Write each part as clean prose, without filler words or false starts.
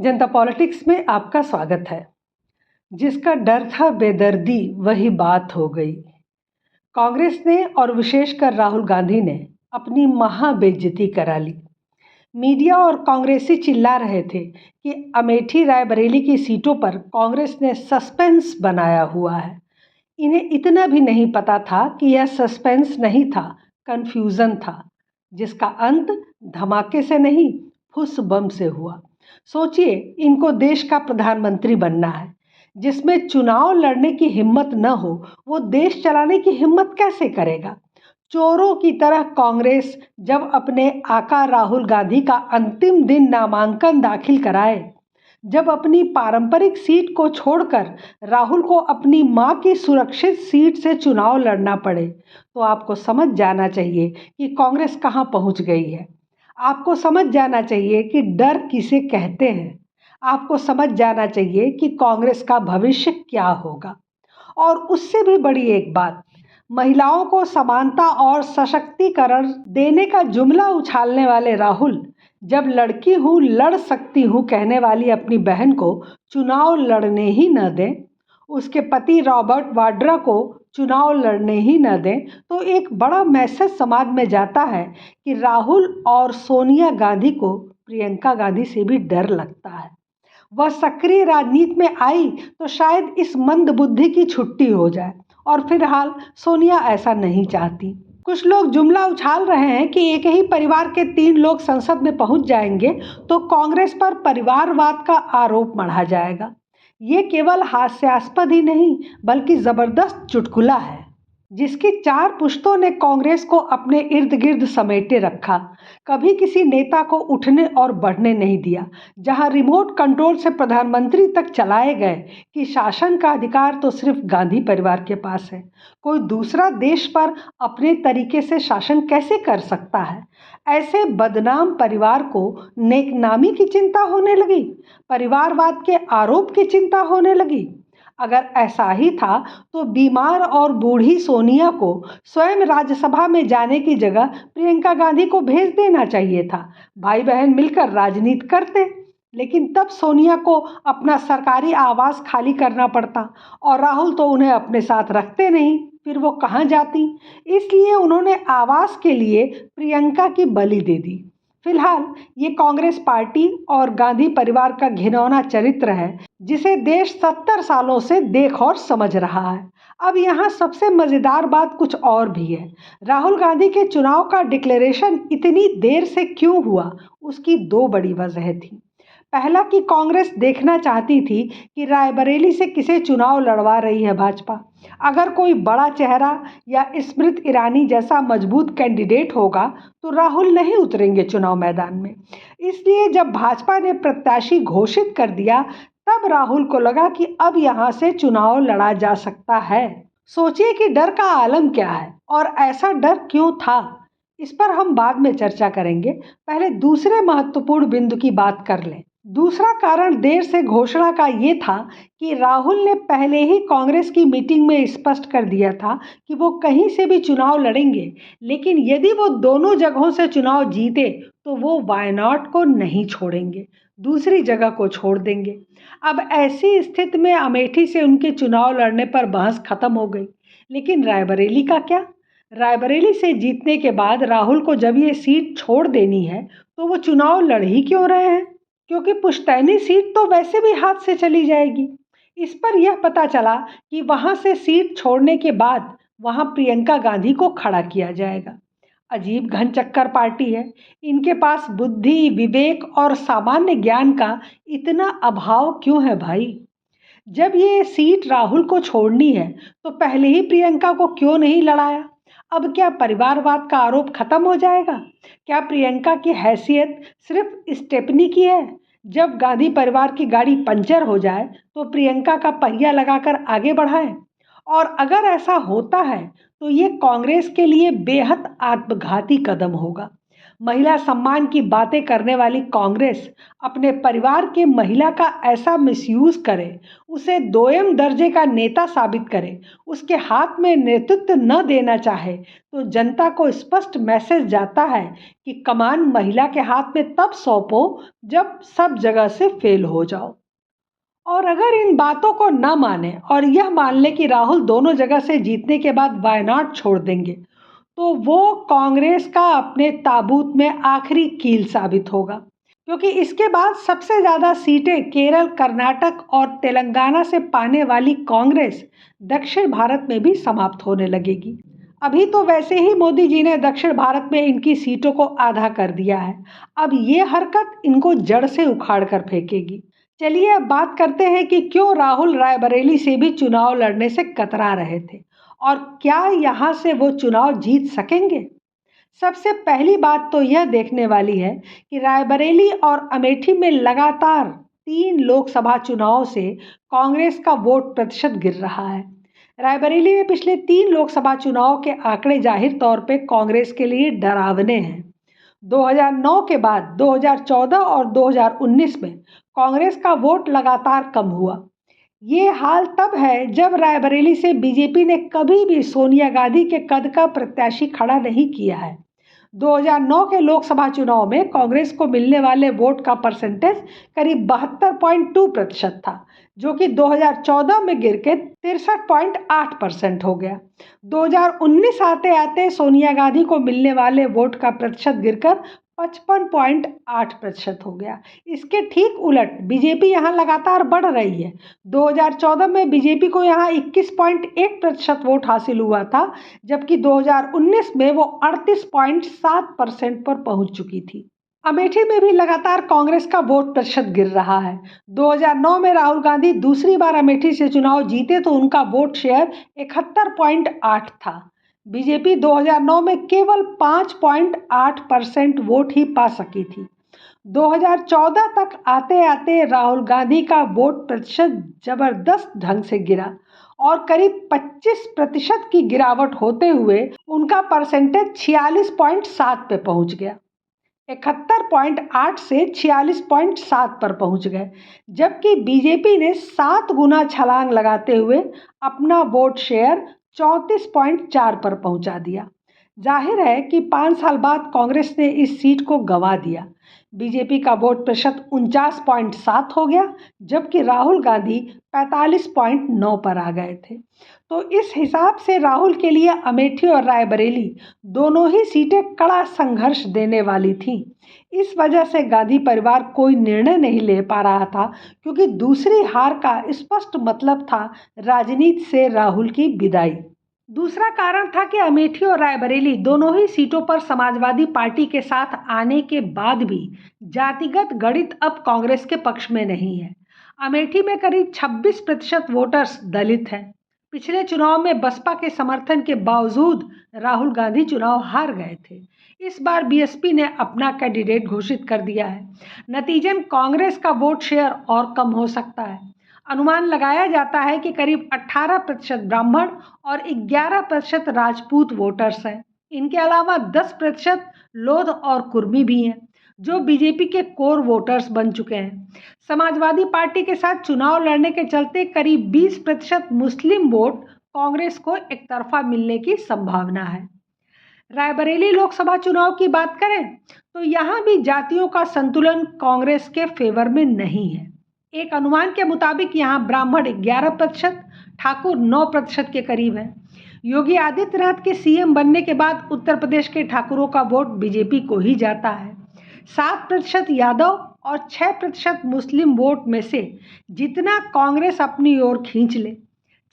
जनता politics में आपका स्वागत है। जिसका डर था बेदर्दी वही बात हो गई। कांग्रेस ने और विशेषकर राहुल गांधी ने अपनी महा बेइज्जती करा ली। मीडिया और कांग्रेसी चिल्ला रहे थे कि अमेठी रायबरेली की सीटों पर कांग्रेस ने सस्पेंस बनाया हुआ है। इन्हें इतना भी नहीं पता था कि यह सस्पेंस नहीं था, कन्फ्यूज़न था, जिसका अंत धमाके से नहीं, फुस बम से हुआ। सोचिए, इनको देश का प्रधानमंत्री बनना है। जिसमें चुनाव लड़ने की हिम्मत न हो, वो देश चलाने की हिम्मत कैसे करेगा? चोरों की तरह कांग्रेस जब अपने आका राहुल गांधी का अंतिम दिन नामांकन दाखिल कराए, जब अपनी पारंपरिक सीट को छोड़कर राहुल को अपनी मां की सुरक्षित सीट से चुनाव लड़ना पड़े, तो आपको समझ जाना चाहिए कि कांग्रेस कहां पहुंच गई है। आपको समझ जाना चाहिए कि डर किसे कहते हैं। आपको समझ जाना चाहिए कि कांग्रेस का भविष्य क्या होगा। और उससे भी बड़ी एक बात, महिलाओं को समानता और सशक्तिकरण देने का जुमला उछालने वाले राहुल जब लड़की हूँ लड़ सकती हूँ कहने वाली अपनी बहन को चुनाव लड़ने ही न दें, उसके पति रॉबर्ट वाड्रा को चुनाव लड़ने ही न दें, तो एक बड़ा मैसेज समाज में जाता है कि राहुल और सोनिया गांधी को प्रियंका गांधी से भी डर लगता है। वह सक्रिय राजनीति में आई तो शायद इस मंद बुद्धि की छुट्टी हो जाए, और फिलहाल सोनिया ऐसा नहीं चाहती। कुछ लोग जुमला उछाल रहे हैं कि एक ही परिवार के 3 लोग संसद में पहुंच जाएंगे तो कांग्रेस पर परिवारवाद का आरोप मढ़ा जाएगा। ये केवल हास्यास्पद ही नहीं बल्कि जबरदस्त चुटकुला है, जिसकी 4 पुश्तों ने कांग्रेस को अपने इर्द गिर्द समेटे रखा। कभी किसी नेता को उठने और बढ़ने नहीं दिया। जहां रिमोट कंट्रोल से प्रधानमंत्री तक चलाए गए कि शासन का अधिकार तो सिर्फ गांधी परिवार के पास है। कोई दूसरा देश पर अपने तरीके से शासन कैसे कर सकता है? ऐसे बदनाम परिवार को नेकनामी की चिंता होने लगी, परिवारवाद के आरोप की चिंता होने लगी। अगर ऐसा ही था तो बीमार और बूढ़ी सोनिया को स्वयं राज्यसभा में जाने की जगह प्रियंका गांधी को भेज देना चाहिए था। भाई बहन मिलकर राजनीति करते, लेकिन तब सोनिया को अपना सरकारी आवास खाली करना पड़ता और राहुल तो उन्हें अपने साथ रखते नहीं, फिर वो कहाँ जाती? इसलिए उन्होंने आवास के लिए प्रियंका की बलि दे दी। फिलहाल ये कांग्रेस पार्टी और गांधी परिवार का घिनौना चरित्र है, जिसे देश 70 सालों से देख और समझ रहा है। अब यहाँ सबसे मजेदार बात कुछ और भी है। राहुल गांधी के चुनाव का डिक्लेरेशन इतनी देर से क्यों हुआ, उसकी 2 बड़ी वजह थी। पहला कि कांग्रेस देखना चाहती थी कि रायबरेली से किसे चुनाव लड़वा रही है भाजपा। अगर कोई बड़ा चेहरा या स्मृति ईरानी जैसा मजबूत कैंडिडेट होगा तो राहुल नहीं उतरेंगे चुनाव मैदान में। इसलिए जब भाजपा ने प्रत्याशी घोषित कर दिया, तब राहुल को लगा कि अब यहाँ से चुनाव लड़ा जा सकता है। सोचिए कि डर का आलम क्या है और ऐसा डर क्यों था, इस पर हम बाद में चर्चा करेंगे। पहले दूसरे महत्वपूर्ण बिंदु की बात कर लें। दूसरा कारण देर से घोषणा का ये था कि राहुल ने पहले ही कांग्रेस की मीटिंग में स्पष्ट कर दिया था कि वो कहीं से भी चुनाव लड़ेंगे, लेकिन यदि वो दोनों जगहों से चुनाव जीते तो वो वायनाड को नहीं छोड़ेंगे, दूसरी जगह को छोड़ देंगे। अब ऐसी स्थिति में अमेठी से उनके चुनाव लड़ने पर बहस खत्म हो गई। लेकिन रायबरेली का क्या? रायबरेली से जीतने के बाद राहुल को जब ये सीट छोड़ देनी है तो वो चुनाव लड़ ही क्यों रहे हैं? क्योंकि पुश्तैनी सीट तो वैसे भी हाथ से चली जाएगी। इस पर यह पता चला कि वहां से सीट छोड़ने के बाद वहां प्रियंका गांधी को खड़ा किया जाएगा। अजीब घनचक्कर पार्टी है। इनके पास बुद्धि, विवेक और सामान्य ज्ञान का इतना अभाव क्यों है भाई? जब ये सीट राहुल को छोड़नी है तो पहले ही प्रियंका को क्यों नहीं लड़ाया? अब क्या परिवारवाद का आरोप खत्म हो जाएगा? क्या प्रियंका की हैसियत सिर्फ स्टेपनी की है? जब गांधी परिवार की गाड़ी पंचर हो जाए तो प्रियंका का पहिया लगाकर आगे बढ़ाएं? और अगर ऐसा होता है तो ये कांग्रेस के लिए बेहद आत्मघाती कदम होगा। महिला सम्मान की बातें करने वाली कांग्रेस अपने परिवार की महिला का ऐसा मिसयूज करे, उसे दोयम दर्जे का नेता साबित करे, उसके हाथ में नेतृत्व न देना चाहे, तो जनता को स्पष्ट मैसेज जाता है कि कमान महिला के हाथ में तब सौंपो जब सब जगह से फेल हो जाओ। और अगर इन बातों को न माने और यह मान ले कि राहुल दोनों जगह से जीतने के बाद वायनाड छोड़ देंगे, तो वो कांग्रेस का अपने ताबूत में आखिरी कील साबित होगा, क्योंकि इसके बाद सबसे ज़्यादा सीटें केरल, कर्नाटक और तेलंगाना से पाने वाली कांग्रेस दक्षिण भारत में भी समाप्त होने लगेगी। अभी तो वैसे ही मोदी जी ने दक्षिण भारत में इनकी सीटों को आधा कर दिया है, अब ये हरकत इनको जड़ से उखाड़ कर फेंकेगी। चलिए अब बात करते हैं कि क्यों राहुल रायबरेली से भी चुनाव लड़ने से कतरा रहे थे और क्या यहाँ से वो चुनाव जीत सकेंगे। सबसे पहली बात तो यह देखने वाली है कि रायबरेली और अमेठी में लगातार 3 लोकसभा चुनाव से कांग्रेस का वोट प्रतिशत गिर रहा है। रायबरेली में पिछले 3 लोकसभा चुनाव के आंकड़े जाहिर तौर पे कांग्रेस के लिए डरावने हैं। 2009 के बाद 2014 और 2019 में कांग्रेस का वोट लगातार कम हुआ। ये हाल तब है जब रायबरेली से बीजेपी ने कभी भी सोनिया गांधी के कद का प्रत्याशी खड़ा नहीं किया है। 2009 के लोकसभा चुनाव में कांग्रेस को मिलने वाले वोट का परसेंटेज करीब 72.2% था, जो कि 2014 में गिर के 63.8% हो गया। 2019 आते आते सोनिया गांधी को मिलने वाले वोट का प्रतिशत गिरकर 55.8% हो गया। इसके ठीक उलट बीजेपी यहाँ लगातार बढ़ रही है। 2014 में बीजेपी को यहाँ 21.1% वोट हासिल हुआ था, जबकि 2019 में वो 38.7% पर पहुंच चुकी थी। अमेठी में भी लगातार कांग्रेस का वोट प्रतिशत गिर रहा है। 2009 में राहुल गांधी दूसरी बार अमेठी से चुनाव जीते तो उनका वोट शेयर 71.8 था। बीजेपी 2009 में केवल 5.8% वोट ही पा सकी थी। 2014 तक आते आते राहुल गांधी का वोट प्रतिशत जबरदस्त ढंग से गिरा और करीब 25% की गिरावट होते हुए उनका परसेंटेज 46.7 पे पहुंच गया। 71.8 से 46.7 पर पहुंच गए, जबकि बीजेपी ने 7 गुना छलांग लगाते हुए अपना वोट शेयर 34.4 पर पहुंचा दिया। जाहिर है कि 5 साल बाद कांग्रेस ने इस सीट को गंवा दिया। बीजेपी का वोट प्रतिशत 49.7 हो गया, जबकि राहुल गांधी 45.9 पर आ गए थे। तो इस हिसाब से राहुल के लिए अमेठी और रायबरेली दोनों ही सीटें कड़ा संघर्ष देने वाली थीं। इस वजह से गांधी परिवार कोई निर्णय नहीं ले पा रहा था, क्योंकि दूसरी हार का स्पष्ट मतलब था राजनीति से राहुल की विदाई। दूसरा कारण था कि अमेठी और रायबरेली दोनों ही सीटों पर समाजवादी पार्टी के साथ आने के बाद भी जातिगत गणित अब कांग्रेस के पक्ष में नहीं है। अमेठी में करीब 26% वोटर्स दलित हैं। पिछले चुनाव में बसपा के समर्थन के बावजूद राहुल गांधी चुनाव हार गए थे। इस बार बीएसपी ने अपना कैंडिडेट घोषित कर दिया है। नतीजन कांग्रेस का वोट शेयर और कम हो सकता है। अनुमान लगाया जाता है कि करीब 18% ब्राह्मण और 11% राजपूत वोटर्स हैं। इनके अलावा 10% लोध और कुर्मी भी हैं, जो बीजेपी के कोर वोटर्स बन चुके हैं। समाजवादी पार्टी के साथ चुनाव लड़ने के चलते करीब 20% मुस्लिम वोट कांग्रेस को एक तरफा मिलने की संभावना है। रायबरेली लोकसभा चुनाव की बात करें तो यहाँ भी जातियों का संतुलन कांग्रेस के फेवर में नहीं है। एक अनुमान के मुताबिक यहाँ ब्राह्मण 11%, ठाकुर 9% के करीब है। योगी आदित्यनाथ के सीएम बनने के बाद उत्तर प्रदेश के ठाकुरों का वोट बीजेपी को ही जाता है। 7% यादव और 6% मुस्लिम वोट में से जितना कांग्रेस अपनी ओर खींच ले,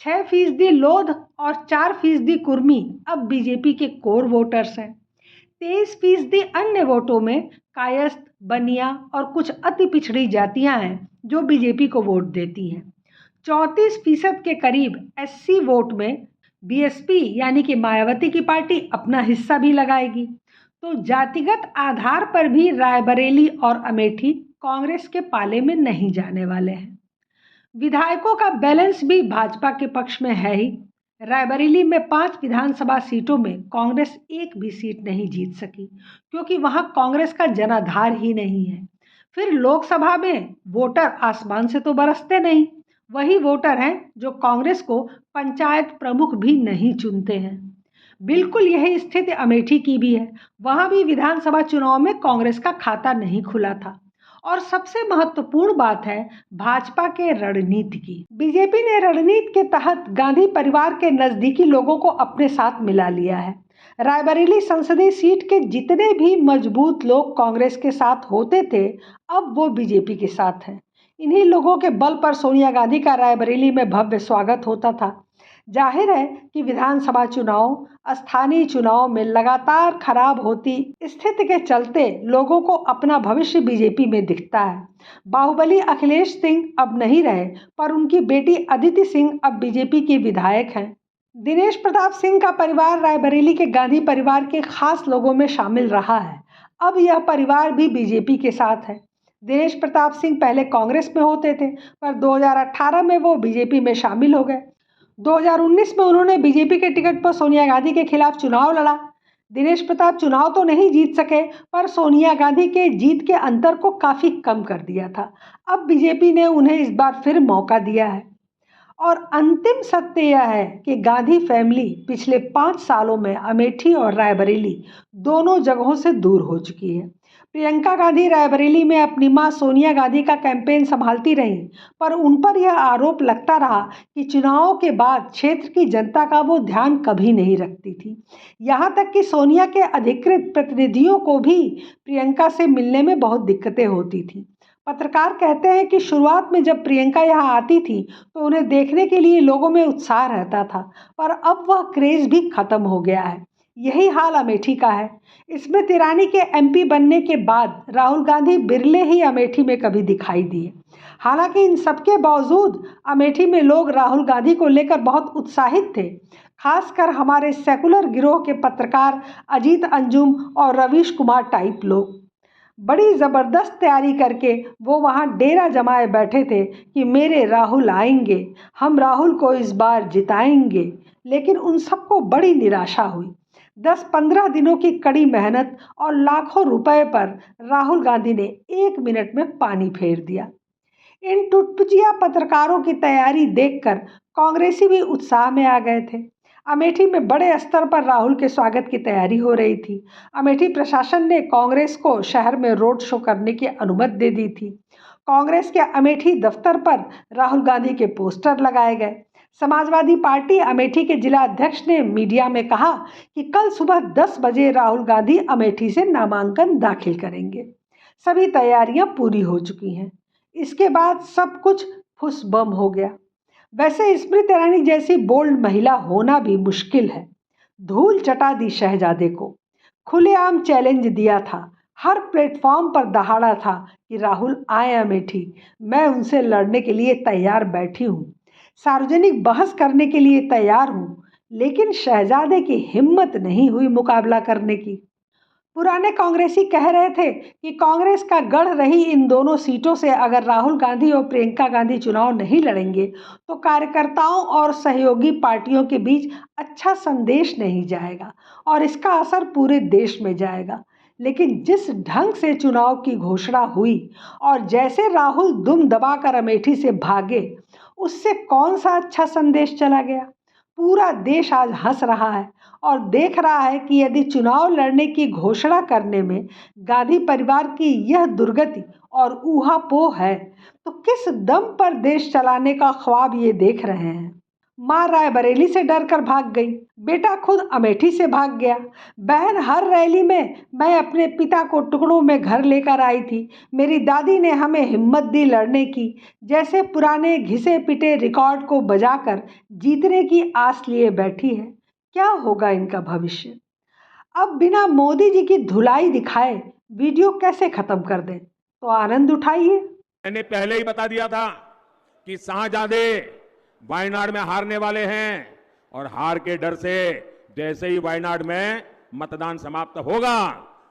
6% लोध और 4% कुर्मी अब बीजेपी के कोर वोटर्स हैं। 23% अन्य वोटों में कायस्थ, बनिया और कुछ अति पिछड़ी जातियां हैं जो बीजेपी को वोट देती हैं। 34% के करीब एससी वोट में बीएसपी यानी कि मायावती की पार्टी अपना हिस्सा भी लगाएगी। तो जातिगत आधार पर भी रायबरेली और अमेठी कांग्रेस के पाले में नहीं जाने वाले हैं। विधायकों का बैलेंस भी भाजपा के पक्ष में है ही। रायबरेली में 5 विधानसभा सीटों में कांग्रेस एक भी सीट नहीं जीत सकी, क्योंकि वहां कांग्रेस का जनाधार ही नहीं है। फिर लोकसभा में वोटर आसमान से तो बरसते नहीं, वही वोटर हैं जो कांग्रेस को पंचायत प्रमुख भी नहीं चुनते हैं। बिल्कुल यही स्थिति अमेठी की भी है। वहां भी विधानसभा चुनाव में कांग्रेस का खाता नहीं खुला था। और सबसे महत्वपूर्ण बात है भाजपा के रणनीति की। बीजेपी ने रणनीति के तहत गांधी परिवार के नजदीकी लोगों को अपने साथ मिला लिया है। रायबरेली संसदीय सीट के जितने भी मजबूत लोग कांग्रेस के साथ होते थे, अब वो बीजेपी के साथ हैं। इन्हीं लोगों के बल पर सोनिया गांधी का रायबरेली में भव्य स्वागत होता था। जाहिर है कि विधानसभा चुनाव, स्थानीय चुनाव में लगातार खराब होती स्थिति के चलते लोगों को अपना भविष्य बीजेपी में दिखता है। बाहुबली अखिलेश सिंह अब नहीं रहे, पर उनकी बेटी अदिति सिंह अब बीजेपी के विधायक हैं। दिनेश प्रताप सिंह का परिवार रायबरेली के गांधी परिवार के खास लोगों में शामिल रहा है। अब यह परिवार भी बीजेपी के साथ है। दिनेश प्रताप सिंह पहले कांग्रेस में होते थे, पर 2018 में वो बीजेपी में शामिल हो गए। 2019 में उन्होंने बीजेपी के टिकट पर सोनिया गांधी के खिलाफ चुनाव लड़ा। दिनेश प्रताप चुनाव तो नहीं जीत सके, पर सोनिया गांधी के जीत के अंतर को काफी कम कर दिया था। अब बीजेपी ने उन्हें इस बार फिर मौका दिया है। और अंतिम सत्य यह है कि गांधी फैमिली पिछले 5 सालों में अमेठी और रायबरेली दोनों जगहों से दूर हो चुकी है। प्रियंका गांधी रायबरेली में अपनी मां सोनिया गांधी का कैंपेन संभालती रहीं, पर उन पर यह आरोप लगता रहा कि चुनावों के बाद क्षेत्र की जनता का वो ध्यान कभी नहीं रखती थी। यहाँ तक कि सोनिया के अधिकृत प्रतिनिधियों को भी प्रियंका से मिलने में बहुत दिक्कतें होती थी। पत्रकार कहते हैं कि शुरुआत में जब प्रियंका यहाँ आती थी तो उन्हें देखने के लिए लोगों में उत्साह रहता था, पर अब वह क्रेज भी खत्म हो गया है। यही हाल अमेठी का है। स्मृति ईरानी के एमपी बनने के बाद राहुल गांधी बिरले ही अमेठी में कभी दिखाई दिए। हालांकि इन सबके बावजूद अमेठी में लोग राहुल गांधी को लेकर बहुत उत्साहित थे, खासकर हमारे सेकुलर गिरोह के पत्रकार अजीत अंजुम और रवीश कुमार टाइप लोग। बड़ी ज़बरदस्त तैयारी करके वो वहाँ डेरा जमाए बैठे थे कि मेरे राहुल आएंगे, हम राहुल को इस बार जिताएंगे। लेकिन उन सबको बड़ी निराशा हुई। 10-15 दिनों की कड़ी मेहनत और लाखों रुपए पर राहुल गांधी ने 1 मिनट में पानी फेर दिया। इन टुटपुजिया पत्रकारों की तैयारी देखकर कांग्रेसी भी उत्साह में आ गए थे। अमेठी में बड़े स्तर पर राहुल के स्वागत की तैयारी हो रही थी। अमेठी प्रशासन ने कांग्रेस को शहर में रोड शो करने की अनुमति दे दी थी। कांग्रेस के अमेठी दफ्तर पर राहुल गांधी के पोस्टर लगाए गए। समाजवादी पार्टी अमेठी के जिला अध्यक्ष ने मीडिया में कहा कि कल सुबह 10 बजे राहुल गांधी अमेठी से नामांकन दाखिल करेंगे। सभी तैयारियां पूरी हो चुकी हैं। इसके बाद सब कुछ फुस बम हो गया। वैसे स्मृति ईरानी जैसी बोल्ड महिला होना भी मुश्किल है। धूल चटा दी शहजादे को, खुलेआम चैलेंज दिया था, हर प्लेटफॉर्म पर दहाड़ा था कि राहुल आए अमेठी, मैं उनसे लड़ने के लिए तैयार बैठी हूँ, सार्वजनिक बहस करने के लिए तैयार हूँ। लेकिन शहजादे की हिम्मत नहीं हुई मुकाबला करने की। पुराने कांग्रेसी कह रहे थे कि कांग्रेस का गढ़ रही इन दोनों सीटों से अगर राहुल गांधी और प्रियंका गांधी चुनाव नहीं लड़ेंगे तो कार्यकर्ताओं और सहयोगी पार्टियों के बीच अच्छा संदेश नहीं जाएगा और इसका असर पूरे देश में जाएगा। लेकिन जिस ढंग से चुनाव की घोषणा हुई और जैसे राहुल दुम दबाकर अमेठी से भागे, उससे कौन सा अच्छा संदेश चला गया। पूरा देश आज हंस रहा है और देख रहा है कि यदि चुनाव लड़ने की घोषणा करने में गांधी परिवार की यह दुर्गति और ऊहापोह है, तो किस दम पर देश चलाने का ख्वाब ये देख रहे हैं। माँ रायबरेली से डर कर भाग गई, बेटा खुद अमेठी से भाग गया, बहन हर रैली में मैं अपने पिता को टुकड़ों में घर लेकर आई थी, मेरी दादी ने हमें हिम्मत दी लड़ने की, जैसे पुराने घिसे पिटे रिकॉर्ड को बजाकर जीतने की आस लिए बैठी है। क्या होगा इनका भविष्य। अब बिना मोदी जी की धुलाई दिखाए वीडियो कैसे खत्म कर दें, तो आनंद उठाइए। मैंने पहले ही बता दिया था कि शाहजादे वायनाड में हारने वाले हैं और हार के डर से जैसे ही वायनाड में मतदान समाप्त होगा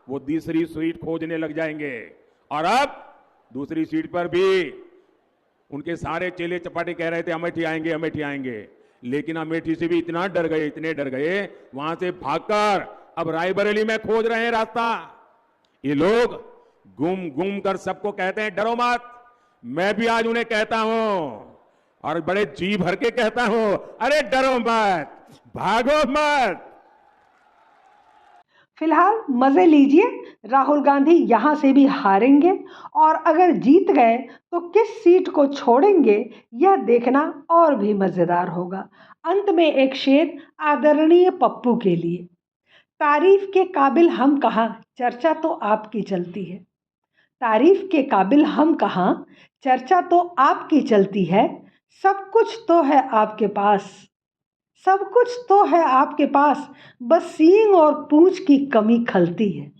वो दूसरी सीट खोजने लग जाएंगे। और अब दूसरी सीट पर भी उनके सारे चेले चपाटे कह रहे थे अमेठी आएंगे अमेठी आएंगे, लेकिन अमेठी से भी इतना डर गए, इतने डर गए, वहां से भागकर अब रायबरेली में खोज रहे हैं रास्ता। ये लोग घूम घूम कर सबको कहते हैं डरो मत। मैं भी आज उन्हें कहता हूं और बड़े जी भर के कहता हूं, अरे डरो मत, भागो मत। फिलहाल मजे लीजिए, राहुल गांधी यहां से भी हारेंगे और अगर जीत गए तो किस सीट को छोड़ेंगे यह देखना और भी मजेदार होगा। अंत में एक शेर आदरणीय पप्पू के लिए, तारीफ के काबिल हम कहाँ, चर्चा तो आपकी चलती है। तारीफ के काबिल हम कहाँ, चर्चा तो आपकी चलती है। सब कुछ तो है आपके पास, सब कुछ तो है आपके पास, बस सींग और पूंछ की कमी खलती है।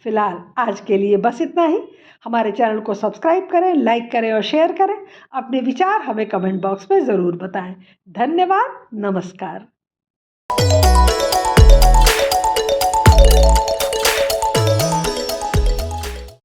फिलहाल आज के लिए बस इतना ही। हमारे चैनल को सब्सक्राइब करें, लाइक करें और शेयर करें। अपने विचार हमें कमेंट बॉक्स में ज़रूर बताएं। धन्यवाद, नमस्कार।